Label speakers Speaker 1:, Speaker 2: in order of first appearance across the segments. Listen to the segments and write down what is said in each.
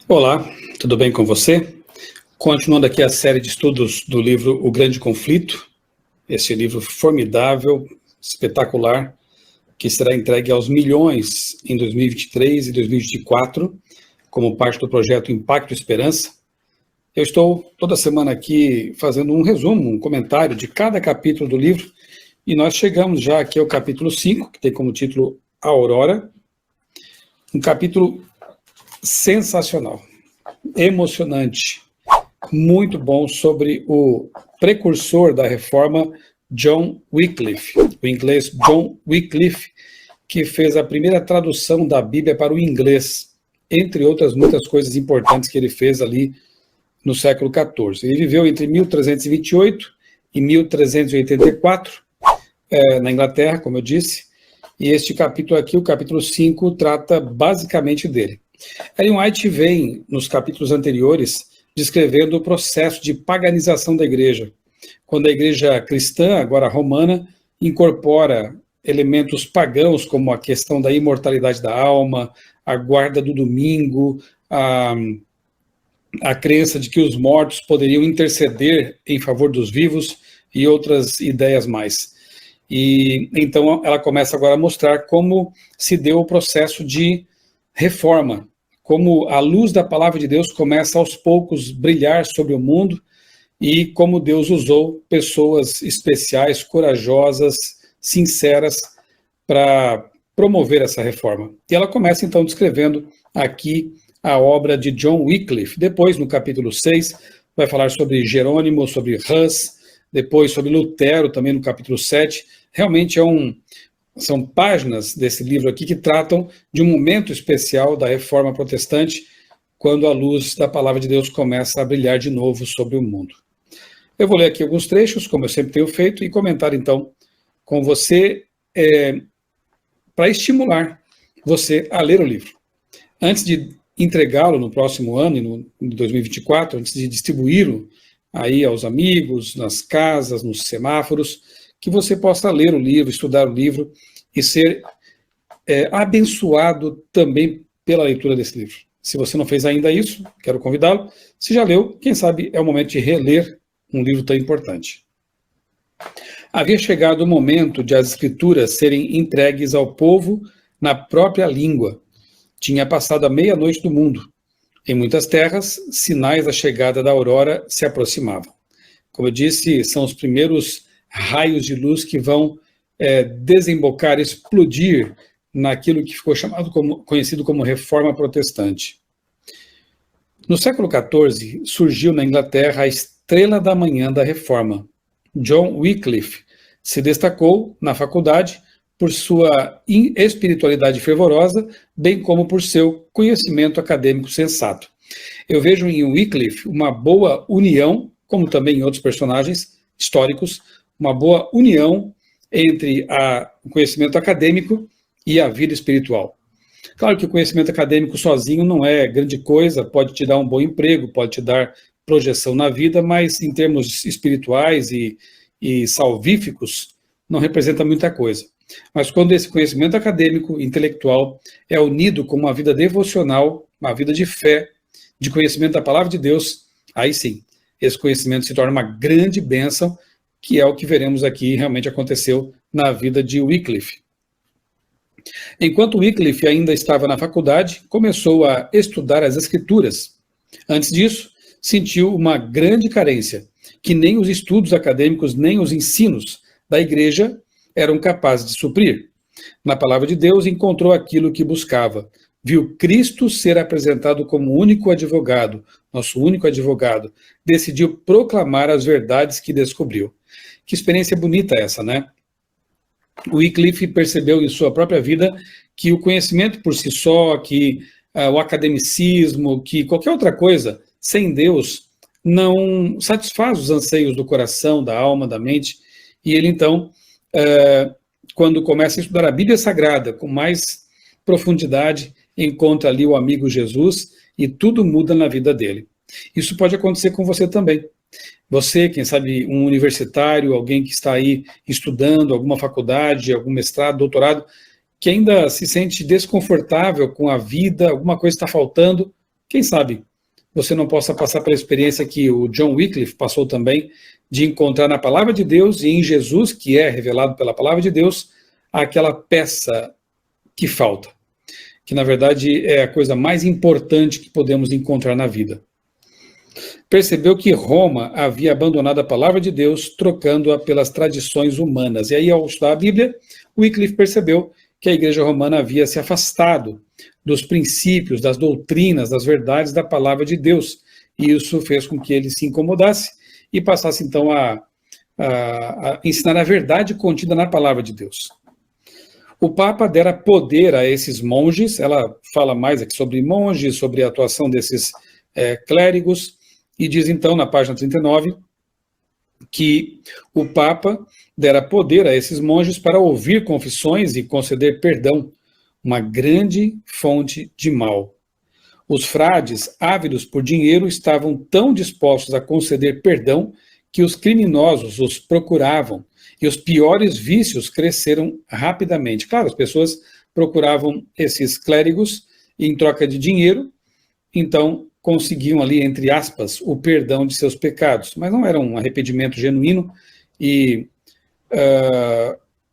Speaker 1: Olá, tudo bem com você? Continuando aqui a série de estudos do livro O Grande Conflito, esse livro formidável, espetacular, que será entregue aos milhões em 2023 e 2024, como parte do projeto Impacto Esperança. Eu estou toda semana aqui fazendo um resumo, um comentário de cada capítulo do livro, e nós chegamos já aqui ao capítulo 5, que tem como título A Aurora, um capítulo sensacional, emocionante, muito bom, sobre o precursor da reforma, John Wycliffe, o inglês John Wycliffe, que fez a primeira tradução da Bíblia para o inglês, entre outras muitas coisas importantes que ele fez ali no século XIV. Ele viveu entre 1328 e 1384, na Inglaterra, como eu disse, e este capítulo aqui, o capítulo 5, trata basicamente dele. Ellen White vem, nos capítulos anteriores, descrevendo o processo de paganização da igreja, quando a igreja cristã, agora romana, incorpora elementos pagãos, como a questão da imortalidade da alma, a guarda do domingo, a crença de que os mortos poderiam interceder em favor dos vivos e outras ideias mais. E então ela começa agora a mostrar como se deu o processo de reforma, como a luz da palavra de Deus começa aos poucos brilhar sobre o mundo e como Deus usou pessoas especiais, corajosas, sinceras para promover essa reforma. E ela começa então descrevendo aqui a obra de John Wycliffe. Depois, no capítulo 6, vai falar sobre Jerônimo, sobre Hus, depois sobre Lutero, também no capítulo 7. Realmente são páginas desse livro aqui que tratam de um momento especial da reforma protestante, quando a luz da palavra de Deus começa a brilhar de novo sobre o mundo. Eu vou ler aqui alguns trechos, como eu sempre tenho feito, e comentar então com você, para estimular você a ler o livro. Antes de entregá-lo no próximo ano, em 2024, antes de distribuí-lo aí aos amigos, nas casas, nos semáforos, que você possa ler o livro, estudar o livro e ser abençoado também pela leitura desse livro. Se você não fez ainda isso, quero convidá-lo. Se já leu, quem sabe é o momento de reler um livro tão importante. Havia chegado o momento de as escrituras serem entregues ao povo na própria língua. Tinha passado a meia-noite do mundo. Em muitas terras, sinais da chegada da aurora se aproximavam. Como eu disse, são os primeiros raios de luz que vão desembocar, explodir naquilo que ficou conhecido como Reforma Protestante. No século XIV, surgiu na Inglaterra a estrela da manhã da Reforma. John Wycliffe se destacou na faculdade por sua espiritualidade fervorosa, bem como por seu conhecimento acadêmico sensato. Eu vejo em Wycliffe uma boa união, como também em outros personagens históricos, uma boa união entre o conhecimento acadêmico e a vida espiritual. Claro que o conhecimento acadêmico sozinho não é grande coisa, pode te dar um bom emprego, pode te dar projeção na vida, mas em termos espirituais e salvíficos, não representa muita coisa. Mas quando esse conhecimento acadêmico, intelectual, é unido com uma vida devocional, uma vida de fé, de conhecimento da palavra de Deus, aí sim, esse conhecimento se torna uma grande bênção, que é o que veremos aqui realmente aconteceu na vida de Wycliffe. Enquanto Wycliffe ainda estava na faculdade, começou a estudar as Escrituras. Antes disso, sentiu uma grande carência, que nem os estudos acadêmicos, nem os ensinos da igreja eram capazes de suprir. Na palavra de Deus, encontrou aquilo que buscava. Viu Cristo ser apresentado como único advogado, nosso único advogado. Decidiu proclamar as verdades que descobriu. Que experiência bonita essa, né? Wycliffe percebeu em sua própria vida que o conhecimento por si só, que o academicismo, que qualquer outra coisa, sem Deus, não satisfaz os anseios do coração, da alma, da mente. E ele, então, quando começa a estudar a Bíblia Sagrada com mais profundidade, encontra ali o amigo Jesus e tudo muda na vida dele. Isso pode acontecer com você também. Você, quem sabe, um universitário, alguém que está aí estudando alguma faculdade, algum mestrado, doutorado, que ainda se sente desconfortável com a vida, alguma coisa está faltando, Quem sabe você não possa passar pela experiência que o John Wycliffe passou também, de encontrar na palavra de Deus e em Jesus, que é revelado pela palavra de Deus, aquela peça que falta, que na verdade é a coisa mais importante que podemos encontrar na vida. Percebeu que Roma havia abandonado a palavra de Deus, trocando-a pelas tradições humanas. E aí, ao estudar a Bíblia, Wycliffe percebeu que a igreja romana havia se afastado dos princípios, das doutrinas, das verdades da palavra de Deus. E isso fez com que ele se incomodasse e passasse, então, a ensinar a verdade contida na palavra de Deus. O Papa dera poder a esses monges, ela fala mais aqui sobre monges, sobre a atuação desses clérigos, e diz então, na página 39, que o Papa dera poder a esses monges para ouvir confissões e conceder perdão, uma grande fonte de mal. Os frades, ávidos por dinheiro, estavam tão dispostos a conceder perdão que os criminosos os procuravam, e os piores vícios cresceram rapidamente. Claro, as pessoas procuravam esses clérigos em troca de dinheiro, então conseguiam ali, entre aspas, o perdão de seus pecados, mas não era um arrependimento genuíno, e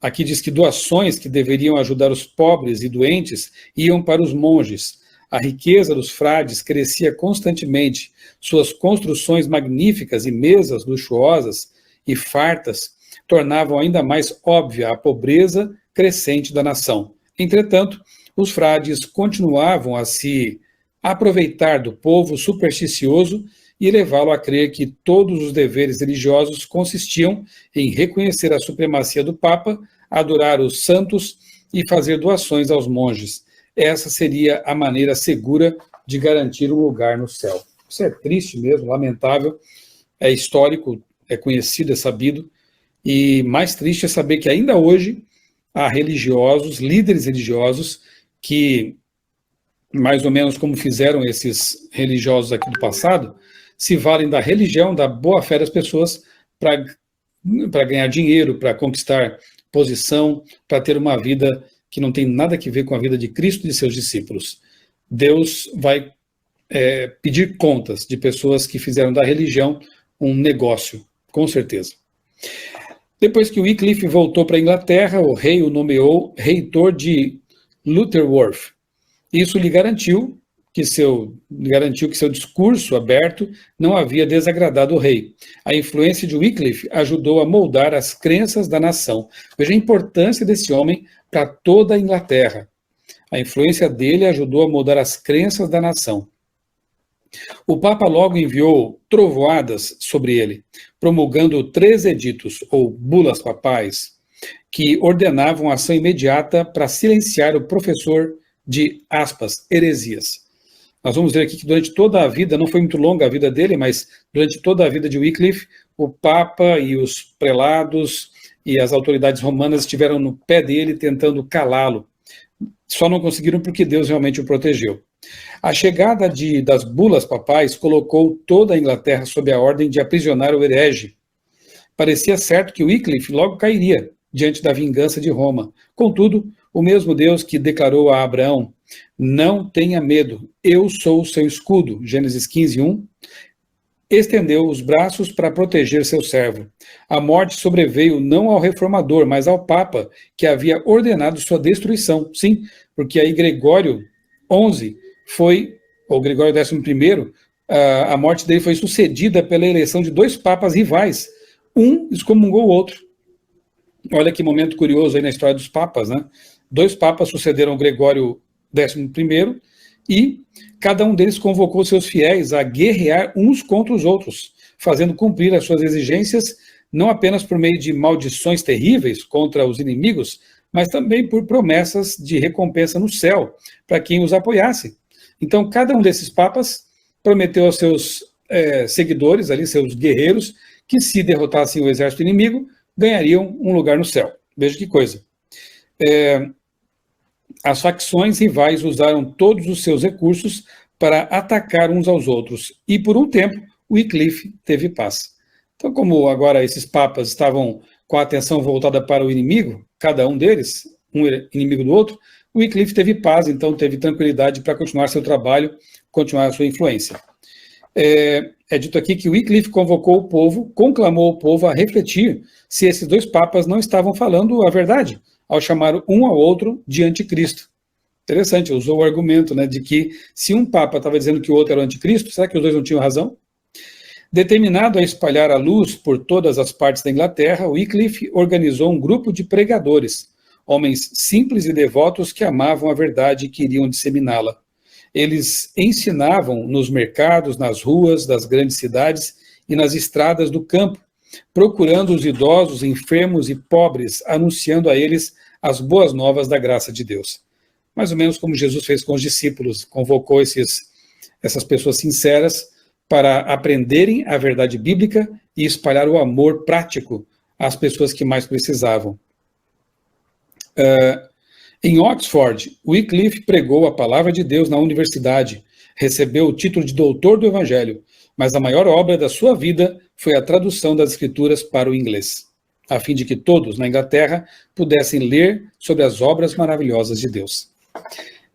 Speaker 1: aqui diz que doações que deveriam ajudar os pobres e doentes iam para os monges. A riqueza dos frades crescia constantemente, suas construções magníficas e mesas luxuosas e fartas tornavam ainda mais óbvia a pobreza crescente da nação. Entretanto, os frades continuavam a se aproveitar do povo supersticioso e levá-lo a crer que todos os deveres religiosos consistiam em reconhecer a supremacia do Papa, adorar os santos e fazer doações aos monges. Essa seria a maneira segura de garantir um lugar no céu. Isso é triste mesmo, lamentável, é histórico, é conhecido, é sabido, e mais triste é saber que ainda hoje há religiosos, líderes religiosos, que, mais ou menos como fizeram esses religiosos aqui do passado, se valem da religião, da boa-fé das pessoas para ganhar dinheiro, para conquistar posição, para ter uma vida que não tem nada a ver com a vida de Cristo e de seus discípulos. Deus vai pedir contas de pessoas que fizeram da religião um negócio, com certeza. Depois que Wycliffe voltou para a Inglaterra, o rei o nomeou reitor de Lutterworth. Isso lhe garantiu que seu discurso aberto não havia desagradado o rei. A influência de Wycliffe ajudou a moldar as crenças da nação. Veja a importância desse homem para toda a Inglaterra. A influência dele ajudou a moldar as crenças da nação. O Papa logo enviou trovoadas sobre ele, promulgando 3 editos, ou bulas papais, que ordenavam ação imediata para silenciar o professor de, aspas, heresias. Nós vamos ver aqui que durante toda a vida, não foi muito longa a vida dele, mas durante toda a vida de Wycliffe, o Papa e os prelados e as autoridades romanas estiveram no pé dele tentando calá-lo. Só não conseguiram porque Deus realmente o protegeu. A chegada das bulas papais colocou toda a Inglaterra sob a ordem de aprisionar o herege. Parecia certo que Wycliffe logo cairia diante da vingança de Roma. Contudo, o mesmo Deus que declarou a Abraão: não tenha medo, eu sou o seu escudo, Gênesis 15:1, estendeu os braços para proteger seu servo. A morte sobreveio não ao reformador, mas ao Papa, que havia ordenado sua destruição. Sim, porque aí Gregório XI foi, ou Gregório XI, a morte dele foi sucedida pela eleição de 2 papas rivais. Um excomungou o outro. Olha que momento curioso aí na história dos papas, né? 2 papas sucederam Gregório XI e cada um deles convocou seus fiéis a guerrear uns contra os outros, fazendo cumprir as suas exigências, não apenas por meio de maldições terríveis contra os inimigos, mas também por promessas de recompensa no céu para quem os apoiasse. Então, cada um desses papas prometeu aos seus seguidores, ali, seus guerreiros, que se derrotassem o exército inimigo, ganhariam um lugar no céu. Veja que coisa. As facções rivais usaram todos os seus recursos para atacar uns aos outros, e por um tempo Wycliffe teve paz. Então, como agora esses papas estavam com a atenção voltada para o inimigo, cada um deles, um inimigo do outro, Wycliffe teve paz, então teve tranquilidade para continuar seu trabalho, continuar a sua influência. É dito aqui que Wycliffe convocou o povo, conclamou o povo a refletir se esses dois papas não estavam falando a verdade, ao chamar um ao outro de anticristo. Interessante, usou o argumento, né, de que se um papa estava dizendo que o outro era o anticristo, será que os dois não tinham razão? Determinado a espalhar a luz por todas as partes da Inglaterra, Wycliffe organizou um grupo de pregadores, homens simples e devotos que amavam a verdade e queriam disseminá-la. Eles ensinavam nos mercados, nas ruas das grandes cidades e nas estradas do campo, procurando os idosos, enfermos e pobres, anunciando a eles as boas novas da graça de Deus. Mais ou menos como Jesus fez com os discípulos, convocou essas pessoas sinceras para aprenderem a verdade bíblica e espalhar o amor prático às pessoas que mais precisavam. Em Oxford, Wycliffe pregou a palavra de Deus na universidade, recebeu o título de doutor do Evangelho, mas a maior obra da sua vida foi a tradução das Escrituras para o inglês, a fim de que todos na Inglaterra pudessem ler sobre as obras maravilhosas de Deus.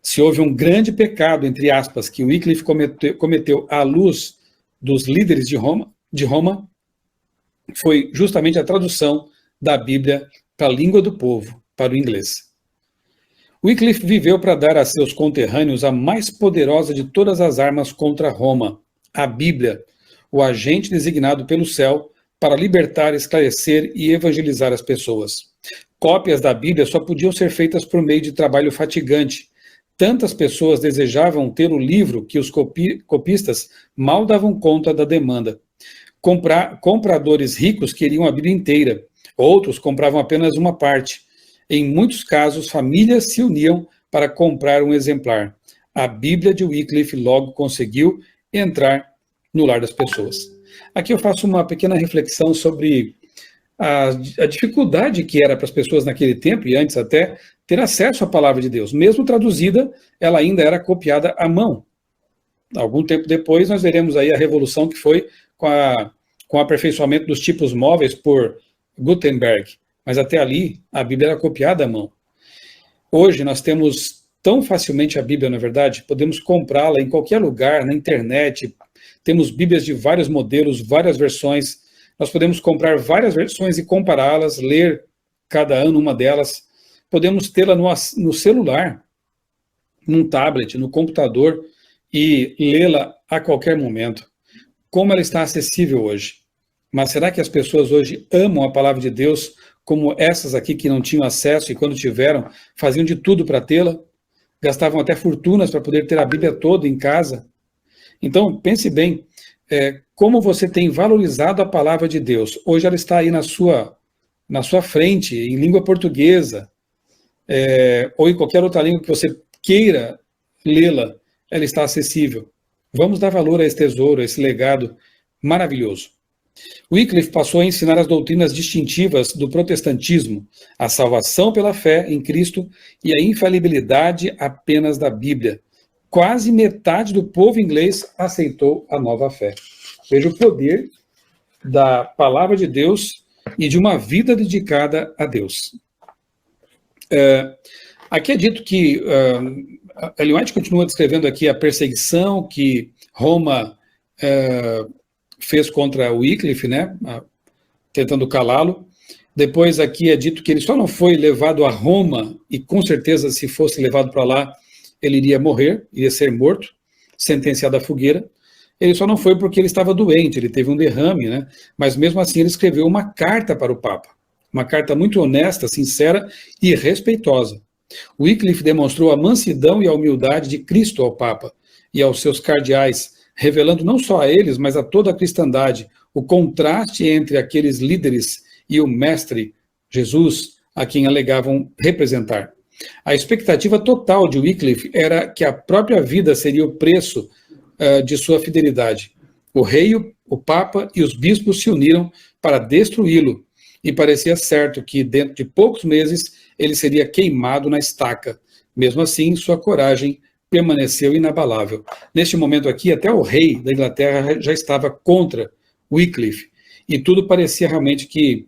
Speaker 1: Se houve um grande pecado, entre aspas, que Wycliffe cometeu à luz dos líderes de Roma, foi justamente a tradução da Bíblia para a língua do povo, para o inglês. Wycliffe viveu para dar a seus conterrâneos a mais poderosa de todas as armas contra Roma, a Bíblia, o agente designado pelo céu para libertar, esclarecer e evangelizar as pessoas. Cópias da Bíblia só podiam ser feitas por meio de trabalho fatigante. Tantas pessoas desejavam ter o livro que os copistas mal davam conta da demanda. Compradores ricos queriam a Bíblia inteira, outros compravam apenas uma parte. Em muitos casos, famílias se uniam para comprar um exemplar. A Bíblia de Wycliffe logo conseguiu entrar no lar das pessoas. Aqui eu faço uma pequena reflexão sobre a dificuldade que era para as pessoas naquele tempo, e antes até, ter acesso à palavra de Deus. Mesmo traduzida, ela ainda era copiada à mão. Algum tempo depois, nós veremos aí a revolução que foi com o aperfeiçoamento dos tipos móveis por Gutenberg. Mas até ali, a Bíblia era copiada à mão. Hoje, nós temos tão facilmente a Bíblia, na verdade, podemos comprá-la em qualquer lugar, na internet. Temos Bíblias de vários modelos, várias versões. Nós podemos comprar várias versões e compará-las, ler cada ano uma delas. Podemos tê-la no celular, num tablet, no computador e lê-la a qualquer momento. Como ela está acessível hoje. Mas será que as pessoas hoje amam a palavra de Deus como essas aqui que não tinham acesso e quando tiveram, faziam de tudo para tê-la? Gastavam até fortunas para poder ter a Bíblia toda em casa? Então, pense bem, como você tem valorizado a palavra de Deus. Hoje ela está aí na sua frente, em língua portuguesa, ou em qualquer outra língua que você queira lê-la, ela está acessível. Vamos dar valor a esse tesouro, a esse legado maravilhoso. Wycliffe passou a ensinar as doutrinas distintivas do protestantismo, a salvação pela fé em Cristo e a infalibilidade apenas da Bíblia. Quase metade do povo inglês aceitou a nova fé. Veja o poder da palavra de Deus e de uma vida dedicada a Deus. Aqui é dito que Ellen White continua descrevendo aqui a perseguição que Roma fez contra Wycliffe, né, tentando calá-lo. Depois aqui é dito que ele só não foi levado a Roma, e com certeza se fosse levado para lá, ele iria morrer, iria ser morto, sentenciado à fogueira. Ele só não foi porque ele estava doente, ele teve um derrame, né, mas mesmo assim ele escreveu uma carta para o Papa, uma carta muito honesta, sincera e respeitosa. Wycliffe demonstrou a mansidão e a humildade de Cristo ao Papa e aos seus cardeais, revelando não só a eles, mas a toda a cristandade, o contraste entre aqueles líderes e o mestre, Jesus, a quem alegavam representar. A expectativa total de Wycliffe era que a própria vida seria o preço de sua fidelidade. O rei, o papa e os bispos se uniram para destruí-lo, e parecia certo que, dentro de poucos meses, ele seria queimado na estaca. Mesmo assim, sua coragem permaneceu inabalável. Neste momento aqui, até o rei da Inglaterra já estava contra Wycliffe, e tudo parecia realmente que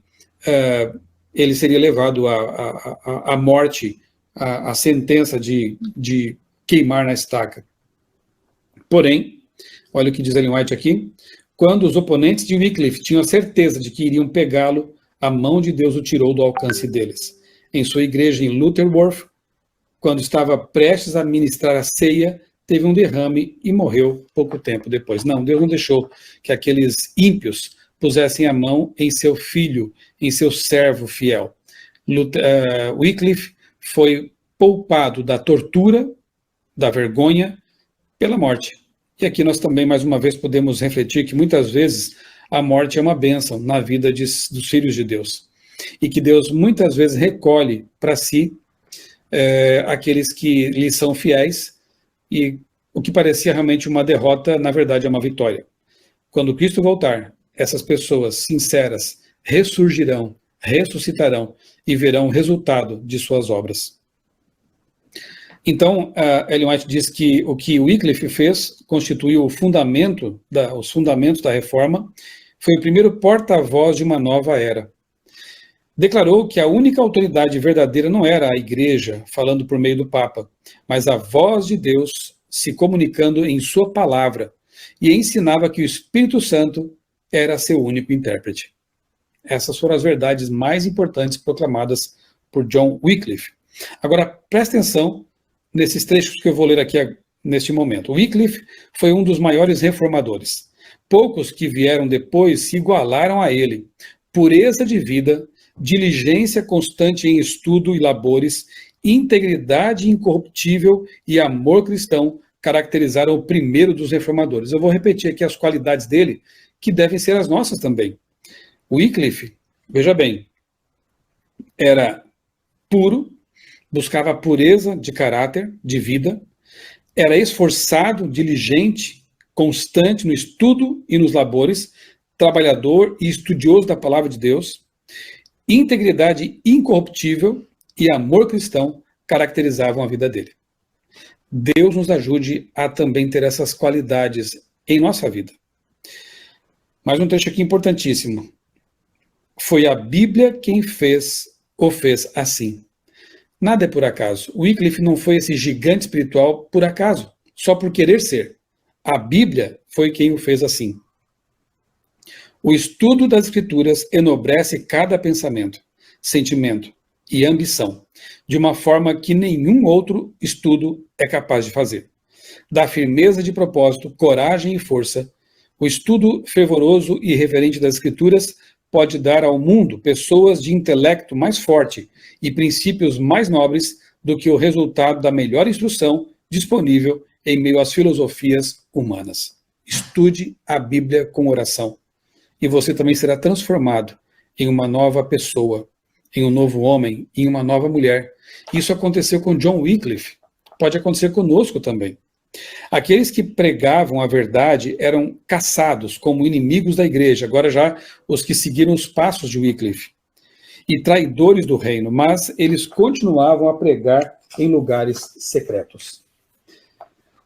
Speaker 1: ele seria levado à morte, à sentença de queimar na estaca. Porém, olha o que diz Ellen White aqui, quando os oponentes de Wycliffe tinham a certeza de que iriam pegá-lo, a mão de Deus o tirou do alcance deles. Em sua igreja em Lutterworth, quando estava prestes a ministrar a ceia, teve um derrame e morreu pouco tempo depois. Não, Deus não deixou que aqueles ímpios pusessem a mão em seu filho, em seu servo fiel. Wycliffe foi poupado da tortura, da vergonha, pela morte. E aqui nós também, mais uma vez, podemos refletir que muitas vezes a morte é uma bênção na vida dos filhos de Deus. E que Deus muitas vezes recolhe para si aqueles que lhe são fiéis, e o que parecia realmente uma derrota, na verdade é uma vitória. Quando Cristo voltar, essas pessoas sinceras ressurgirão, ressuscitarão e verão o resultado de suas obras. Então, Ellen White diz que o que Wycliffe fez constituiu os fundamentos da reforma, foi o primeiro porta-voz de uma nova era. Declarou que a única autoridade verdadeira não era a igreja falando por meio do Papa, mas a voz de Deus se comunicando em sua palavra, e ensinava que o Espírito Santo era seu único intérprete. Essas foram as verdades mais importantes proclamadas por John Wycliffe. Agora, presta atenção nesses trechos que eu vou ler aqui neste momento. Wycliffe foi um dos maiores reformadores. Poucos que vieram depois se igualaram a ele. Pureza de vida, diligência constante em estudo e labores, integridade incorruptível e amor cristão caracterizaram o primeiro dos reformadores. Eu vou repetir aqui as qualidades dele, que devem ser as nossas também. Wycliffe, veja bem, era puro, buscava pureza de caráter, de vida, era esforçado, diligente, constante no estudo e nos labores, trabalhador e estudioso da palavra de Deus, integridade incorruptível e amor cristão caracterizavam a vida dele. Deus nos ajude a também ter essas qualidades em nossa vida. Mais um trecho aqui importantíssimo. Foi a Bíblia quem o fez assim. Nada é por acaso. Wycliffe não foi esse gigante espiritual por acaso, só por querer ser. A Bíblia foi quem o fez assim. O estudo das Escrituras enobrece cada pensamento, sentimento e ambição, de uma forma que nenhum outro estudo é capaz de fazer. Dá firmeza de propósito, coragem e força. O estudo fervoroso e reverente das Escrituras pode dar ao mundo pessoas de intelecto mais forte e princípios mais nobres do que o resultado da melhor instrução disponível em meio às filosofias humanas. Estude a Bíblia com oração, e você também será transformado em uma nova pessoa, em um novo homem, em uma nova mulher. Isso aconteceu com John Wycliffe, pode acontecer conosco também. Aqueles que pregavam a verdade eram caçados como inimigos da igreja, agora já os que seguiram os passos de Wycliffe, e traidores do reino, mas eles continuavam a pregar em lugares secretos.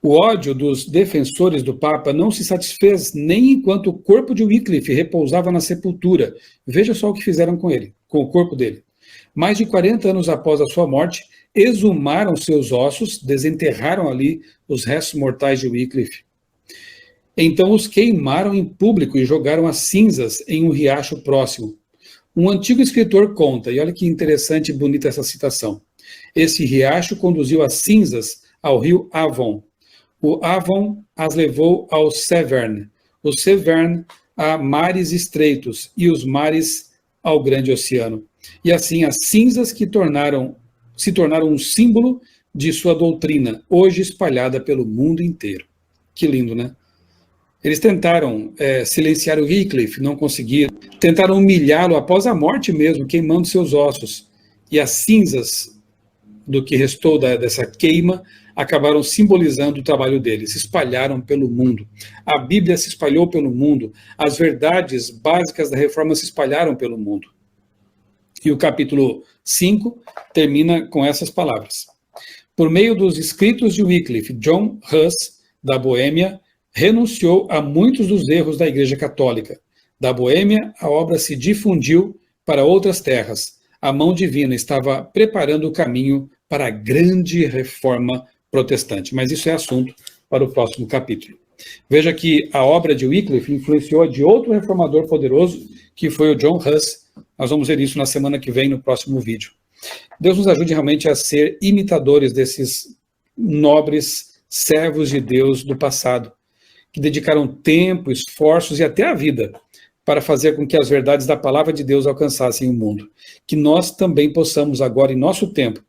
Speaker 1: O ódio dos defensores do Papa não se satisfez nem enquanto o corpo de Wycliffe repousava na sepultura. Veja só o que fizeram com ele, com o corpo dele. Mais de 40 anos após a sua morte, exumaram seus ossos, desenterraram ali os restos mortais de Wycliffe. Então os queimaram em público e jogaram as cinzas em um riacho próximo. Um antigo escritor conta, e olha que interessante e bonita essa citação, esse riacho conduziu as cinzas ao rio Avon. O Avon as levou ao Severn, o Severn a mares estreitos e os mares ao grande oceano. E assim as cinzas que se tornaram um símbolo de sua doutrina, hoje espalhada pelo mundo inteiro. Que lindo, né? Eles tentaram silenciar o Wycliffe, não conseguiram. Tentaram humilhá-lo após a morte mesmo, queimando seus ossos. E as cinzas do que restou dessa queima acabaram simbolizando o trabalho dele, se espalharam pelo mundo. A Bíblia se espalhou pelo mundo, as verdades básicas da reforma se espalharam pelo mundo. E o capítulo 5 termina com essas palavras. Por meio dos escritos de Wycliffe, John Huss, da Boêmia, renunciou a muitos dos erros da Igreja Católica. Da Boêmia, a obra se difundiu para outras terras. a mão divina estava preparando o caminho para a grande reforma protestante. Mas isso é assunto para o próximo capítulo. Veja que a obra de Wycliffe influenciou a de outro reformador poderoso, que foi o John Huss. Nós vamos ver isso na semana que vem, no próximo vídeo. Deus nos ajude realmente a ser imitadores desses nobres servos de Deus do passado, que dedicaram tempo, esforços e até a vida para fazer com que as verdades da palavra de Deus alcançassem o mundo. Que nós também possamos agora, em nosso tempo,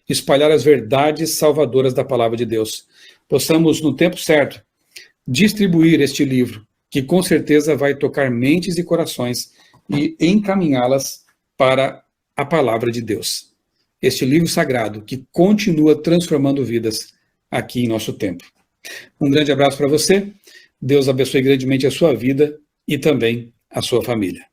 Speaker 1: espalhar as verdades salvadoras da palavra de Deus. Possamos, no tempo certo, distribuir este livro, que com certeza vai tocar mentes e corações e encaminhá-las para a palavra de Deus. Este livro sagrado que continua transformando vidas aqui em nosso tempo. Um grande abraço para você. Deus abençoe grandemente a sua vida e também a sua família.